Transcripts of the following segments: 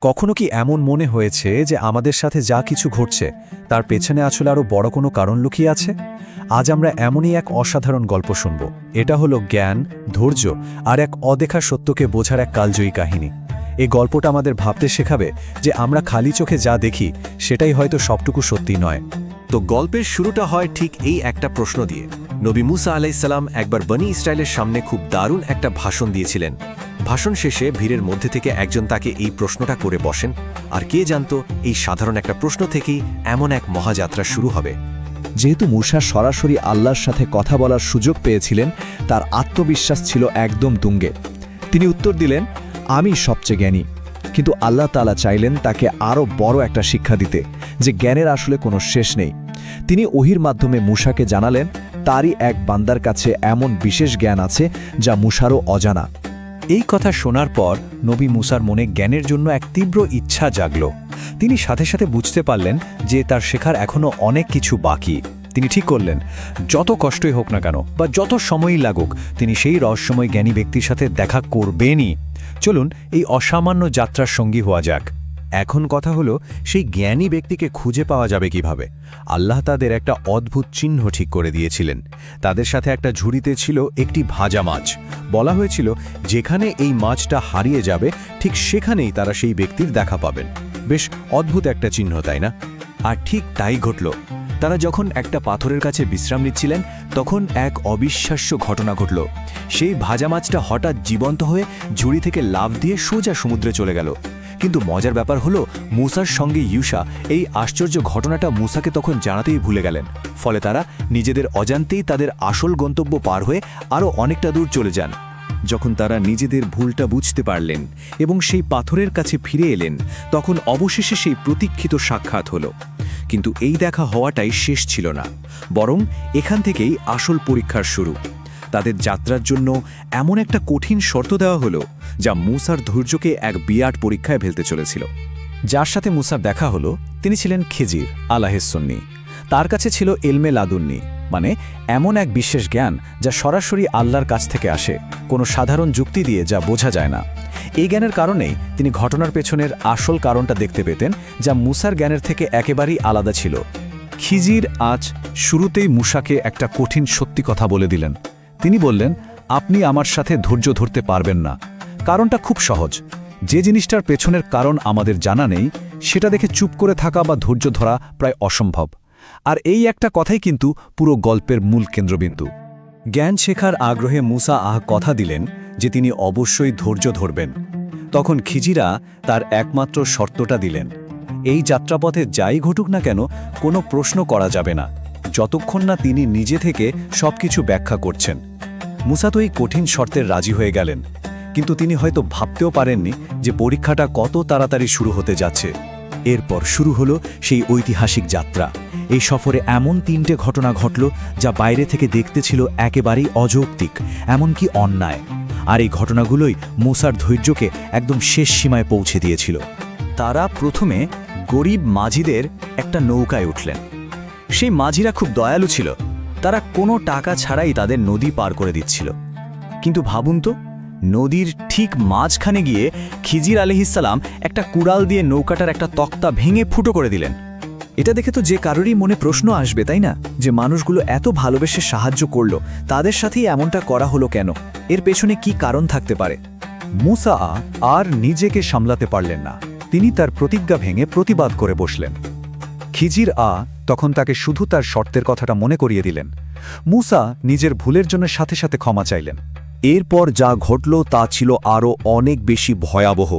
কখনো কি এমন মনে হয়েছে যে আমাদের সাথে যা কিছু ঘটছে তার পেছনে আসলে আরও বড় কোনো কারণ লুকিয়ে আছে? আজ আমরা এমনই এক অসাধারণ গল্প শুনব। এটা হলো জ্ঞান, ধৈর্য আর এক অদেখা সত্যকে বোঝার এক কালজয়ী কাহিনী। এই গল্পটা আমাদের ভাবতে শেখাবে যে আমরা খালি চোখে যা দেখি সেটাই হয়তো সবটুকু সত্যি নয়। তো গল্পের শুরুটা হয় ঠিক এই একটা প্রশ্ন দিয়ে। নবী মুসা আলাইসাল্লাম একবার বনি ইসরায়েলের সামনে খুব দারুণ একটা ভাষণ দিয়েছিলেন। ভাষণ শেষে ভিড়ের মধ্যে থেকে একজন তাকে এই প্রশ্নটা করে বসেন, আর কে জানত এই সাধারণ একটা প্রশ্ন থেকেই এমন এক মহাযাত্রা শুরু হবে। যেহেতু মুসা সরাসরি আল্লাহর সাথে কথা বলার সুযোগ পেয়েছিলেন, তার আত্মবিশ্বাস ছিল একদম তুঙ্গে। তিনি উত্তর দিলেন, আমি সবচেয়ে জ্ঞানী। কিন্তু আল্লাহ তাআলা চাইলেন তাকে আরও বড় একটা শিক্ষা দিতে, যে জ্ঞানের আসলে কোনো শেষ নেই। তিনি ওহির মাধ্যমে মুসাকে জানালেন তারই এক বান্দার কাছে এমন বিশেষ জ্ঞান আছে যা মুসারও অজানা। এই কথা শোনার পর নবী মুসার মনে জ্ঞানের জন্য এক তীব্র ইচ্ছা জাগল। তিনি সাথে সাথে বুঝতে পারলেন যে তার শেখার এখনও অনেক কিছু বাকি। তিনি ঠিক করলেন, যত কষ্টই হোক না কেন বা যত সময়ই লাগুক, তিনি সেই রহস্যময় জ্ঞানী ব্যক্তির সাথে দেখা করবেনই। চলুন এই অসামান্য যাত্রার সঙ্গী হওয়া যাক। এখন কথা হলো, সেই জ্ঞানী ব্যক্তিকে খুঁজে পাওয়া যাবে কিভাবে? আল্লাহ তাদের একটা অদ্ভুত চিহ্ন ঠিক করে দিয়েছিলেন। তাদের সাথে একটা ঝুড়িতে ছিল একটি ভাজা মাছ। বলা হয়েছিল যেখানে এই মাছটা হারিয়ে যাবে ঠিক সেখানেই তারা সেই ব্যক্তির দেখা পাবেন। বেশ অদ্ভুত একটা চিহ্ন, তাই না? আর ঠিক তাই ঘটল। তারা যখন একটা পাথরের কাছে বিশ্রাম নিচ্ছিলেন, তখন এক অবিশ্বাস্য ঘটনা ঘটল। সেই ভাজা মাছটা হঠাৎ জীবন্ত হয়ে ঝুড়ি থেকে লাফ দিয়ে সোজা সমুদ্রে চলে গেল। কিন্তু মজার ব্যাপার হলো, মুসার সঙ্গে ইউশা এই আশ্চর্য ঘটনাটা মুসাকে তখন জানাতেই ভুলে গেলেন। ফলে তারা নিজেদের অজান্তেই তাদের আসল গন্তব্য পার হয়ে আরও অনেকটা দূর চলে যান। যখন তারা নিজেদের ভুলটা বুঝতে পারলেন এবং সেই পাথরের কাছে ফিরে এলেন, তখন অবশেষে সেই প্রতীক্ষিত সাক্ষাৎ হলো। কিন্তু এই দেখা হওয়াটাই শেষ ছিল না, বরং এখান থেকেই আসল পরীক্ষার শুরু। তাদের যাত্রার জন্য এমন একটা কঠিন শর্ত দেওয়া হলো, যা মুসার ধৈর্যকে এক বিরাট পরীক্ষায় ফেলতে চলেছিল। যার সাথে মুসার দেখা হলো তিনি ছিলেন খিজির আলাহিসসুন্নি। তার কাছে ছিল এলমে লাদুন্নি, মানে এমন এক বিশেষ জ্ঞান যা সরাসরি আল্লাহর কাছ থেকে আসে, কোনো সাধারণ যুক্তি দিয়ে যা বোঝা যায় না। এই জ্ঞানের কারণেই তিনি ঘটনার পেছনের আসল কারণটা দেখতে পেতেন, যা মুসার জ্ঞানের থেকে একেবারেই আলাদা ছিল। খিজির আজ শুরুতেই মুসাকে একটা কঠিন সত্যি কথা বলে দিলেন। তিনি বললেন, আপনি আমার সাথে ধৈর্য ধরতে পারবেন না। কারণটা খুব সহজ। যে জিনিসটার পেছনের কারণ আমাদের জানা নেই, সেটা দেখে চুপ করে থাকা বা ধৈর্য ধরা প্রায় অসম্ভব। আর এই একটা কথাই কিন্তু পুরো গল্পের মূল কেন্দ্রবিন্দু। জ্ঞান শেখার আগ্রহে মুসা কথা দিলেন যে তিনি অবশ্যই ধৈর্য ধরবেন। তখন খিজিরা তার একমাত্র শর্তটা দিলেন, এই যাত্রাপথে যাই ঘটুক না কেন, কোনো প্রশ্ন করা যাবে না, যতক্ষণ না তিনি নিজে থেকে সবকিছু ব্যাখ্যা করছেন। মুসা তো এই কঠিন শর্তের রাজি হয়ে গেলেন, কিন্তু তিনি হয়তো ভাবতেও পারেননি যে পরীক্ষাটা কত তাড়াতাড়ি শুরু হতে যাচ্ছে। এরপর শুরু হলো সেই ঐতিহাসিক যাত্রা। এই সফরে এমন 3টে ঘটনা ঘটল যা বাইরে থেকে দেখতে ছিল একেবারেই অযৌক্তিক, এমনকি অন্যায়। আর এই ঘটনাগুলোই মুসার ধৈর্যকে একদম শেষ সীমায় পৌঁছে দিয়েছিল। তারা প্রথমে গরিব মাঝিদের একটা নৌকায় উঠলেন। সেই মাঝিরা খুব দয়ালু ছিল, তারা কোনো টাকা ছাড়াই তাদের নদী পার করে দিচ্ছিল। কিন্তু ভাবুন তো, নদীর ঠিক মাঝখানে গিয়ে খিজির আলাইহিসসালাম একটা কুড়াল দিয়ে নৌকাটার একটা তক্তা ভেঙে ফুটো করে দিলেন। এটা দেখে তো যে কারোরই মনে প্রশ্ন আসবে, তাই না, যে মানুষগুলো এত ভালোবেসে সাহায্য করল, তাদের সাথেই এমনটা করা হলো কেন? এর পেছনে কি কারণ থাকতে পারে? মুসা আর নিজেকে সামলাতে পারলেন না। তিনি তার প্রতিজ্ঞা ভেঙে প্রতিবাদ করে বসলেন। খিজির তখন তাকে শুধু তার শর্তের কথাটা মনে করিয়ে দিলেন। মুসা নিজের ভুলের জন্য সাথে সাথে ক্ষমা চাইলেন। এরপর যা ঘটল তা ছিল আরও অনেক বেশি ভয়াবহ।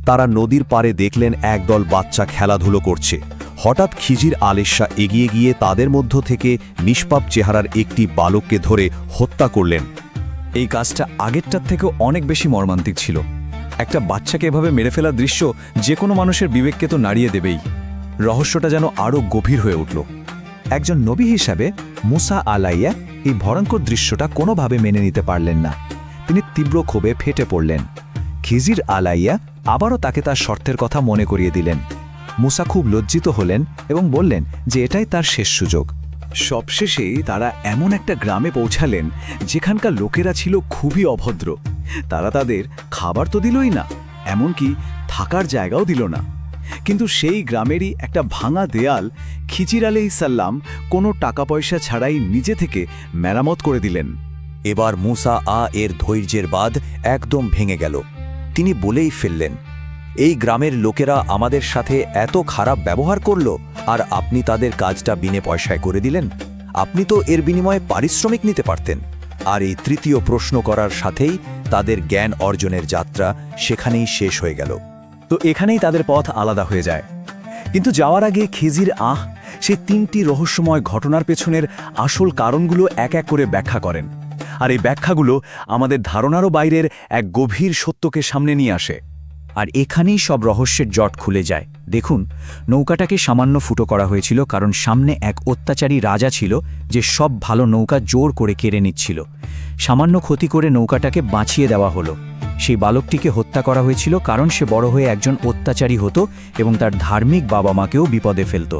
তারা নদীর পাড়ে দেখলেন একদল বাচ্চা খেলাধুলো করছে। হঠাৎ খিজির আলাইহিসসালাম এগিয়ে গিয়ে তাদের মধ্য থেকে নিষ্পাপ চেহারার একটি বালককে ধরে হত্যা করলেন। এই কাজটা আগেরটার থেকেও অনেক বেশি মর্মান্তিক ছিল। একটা বাচ্চাকে এভাবে মেরে ফেলার দৃশ্য যে কোনো মানুষের বিবেককে তো নাড়িয়ে দেবেই। রহস্যটা যেন আরও গভীর হয়ে উঠল। একজন নবী হিসাবে মুসা আলাইয়া এই ভয়ঙ্কর দৃশ্যটা কোনোভাবে মেনে নিতে পারলেন না। তিনি তীব্র ক্ষোভে ফেটে পড়লেন। খিজির আলাইয়া আবারও তাকে তার শর্তের কথা মনে করিয়ে দিলেন। মুসা খুব লজ্জিত হলেন এবং বললেন যে এটাই তার শেষ সুযোগ। সবশেষে তারা এমন একটা গ্রামে পৌঁছালেন যেখানকার লোকেরা ছিল খুবই অভদ্র। তারা তাদের খাবার তো দিলই না, এমনকি থাকার জায়গাও দিল না। কিন্তু সেই গ্রামেরই একটা ভাঙা দেয়াল খিজির আলাইহিসসালাম কোনো টাকা পয়সা ছাড়াই নিজে থেকে মেরামত করে দিলেন। এবার মুসা এর ধৈর্যের বাঁধ একদম ভেঙে গেল। তিনি বলেই ফেললেন, এই গ্রামের লোকেরা আমাদের সাথে এত খারাপ ব্যবহার করল, আর আপনি তাদের কাজটা বিনে পয়সায় করে দিলেন। আপনি তো এর বিনিময়ে পারিশ্রমিক নিতে পারতেন। আর এই তৃতীয় প্রশ্ন করার সাথেই তাদের জ্ঞান অর্জনের যাত্রা সেখানেই শেষ হয়ে গেল। তো এখানেই তাদের পথ আলাদা হয়ে যায়। কিন্তু যাওয়ার আগে খিজির সেই 3টি রহস্যময় ঘটনার পেছনের আসল কারণগুলো এক এক করে ব্যাখ্যা করেন। আর এই ব্যাখ্যাগুলো আমাদের ধারণারও বাইরের এক গভীর সত্যকে সামনে নিয়ে আসে। আর এখানেই সব রহস্যের জট খুলে যায়। দেখুন, নৌকাটাকে সামান্য ফুটো করা হয়েছিল কারণ সামনে এক অত্যাচারী রাজা ছিল যে সব ভালো নৌকা জোর করে কেড়ে নিচ্ছিল। সামান্য ক্ষতি করে নৌকাটাকে বাঁচিয়ে দেওয়া হলো। সেই বালকটিকে হত্যা করা হয়েছিল কারণ সে বড় হয়ে একজন অত্যাচারী হতো এবং তার ধার্মিক বাবা মাকেও বিপদে ফেলত।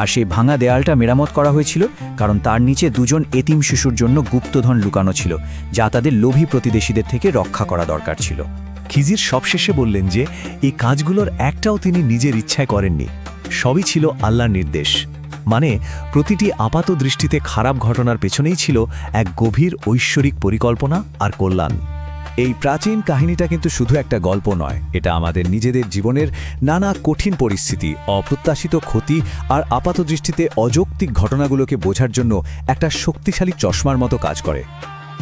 আর সেই ভাঙা দেয়ালটা মেরামত করা হয়েছিল কারণ তার নিচে 2জন এতিম শিশুর জন্য গুপ্তধন লুকানো ছিল, যা তাদের লোভী প্রতিবেশীদের থেকে রক্ষা করা দরকার ছিল। খিজির সবশেষে বললেন যে এই কাজগুলোর একটাও তিনি নিজের ইচ্ছায় করেননি, সবই ছিল আল্লাহর নির্দেশ। মানে প্রতিটি আপাত দৃষ্টিতে খারাপ ঘটনার পেছনেই ছিল এক গভীর ঐশ্বরিক পরিকল্পনা আর কল্যাণ। এই প্রাচীন কাহিনীটা কিন্তু শুধু একটা গল্প নয়, এটা আমাদের নিজেদের জীবনের নানা কঠিন পরিস্থিতি, অপ্রত্যাশিত ক্ষতি আর আপাত দৃষ্টিতে অযৌক্তিক ঘটনাগুলোকে বোঝার জন্য একটা শক্তিশালী চশমার মতো কাজ করে।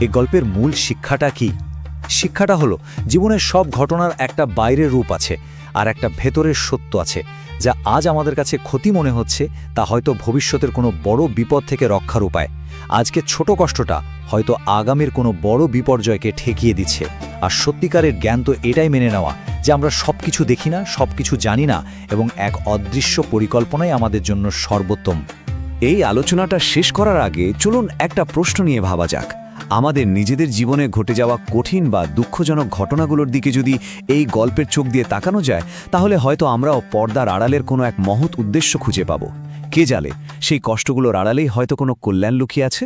এই গল্পের মূল শিক্ষাটা কি? শিক্ষাটা হলো, জীবনের সব ঘটনার একটা বাইরের রূপ আছে আর একটা ভেতরের সত্য আছে। যা আজ আমাদের কাছে ক্ষতি মনে হচ্ছে, তা হয়তো ভবিষ্যতের কোনো বড় বিপদ থেকে রক্ষার উপায়। আজকে ছোট কষ্টটা হয়তো আগামীর কোনো বড় বিপর্যয়কে ঠেকিয়ে দিচ্ছে। আর সত্যিকারের জ্ঞান তো এটাই মেনে নেওয়া যে আমরা সব কিছু দেখি না, সব কিছু জানি না, এবং এক অদৃশ্য পরিকল্পনাই আমাদের জন্য সর্বোত্তম। এই আলোচনাটা শেষ করার আগে চলুন একটা প্রশ্ন নিয়ে ভাবা যাক। আমাদের নিজেদের জীবনে ঘটে যাওয়া কঠিন বা দুঃখজনক ঘটনাগুলোর দিকে যদি এই গল্পের চোখ দিয়ে তাকানো যায়, তাহলে হয়তো আমরাও পর্দার আড়ালের কোনো এক মহৎ উদ্দেশ্য খুঁজে পাব। কে জানে, সেই কষ্টগুলোর আড়ালেই হয়তো কোনো কল্যাণ লুকিয়ে আছে।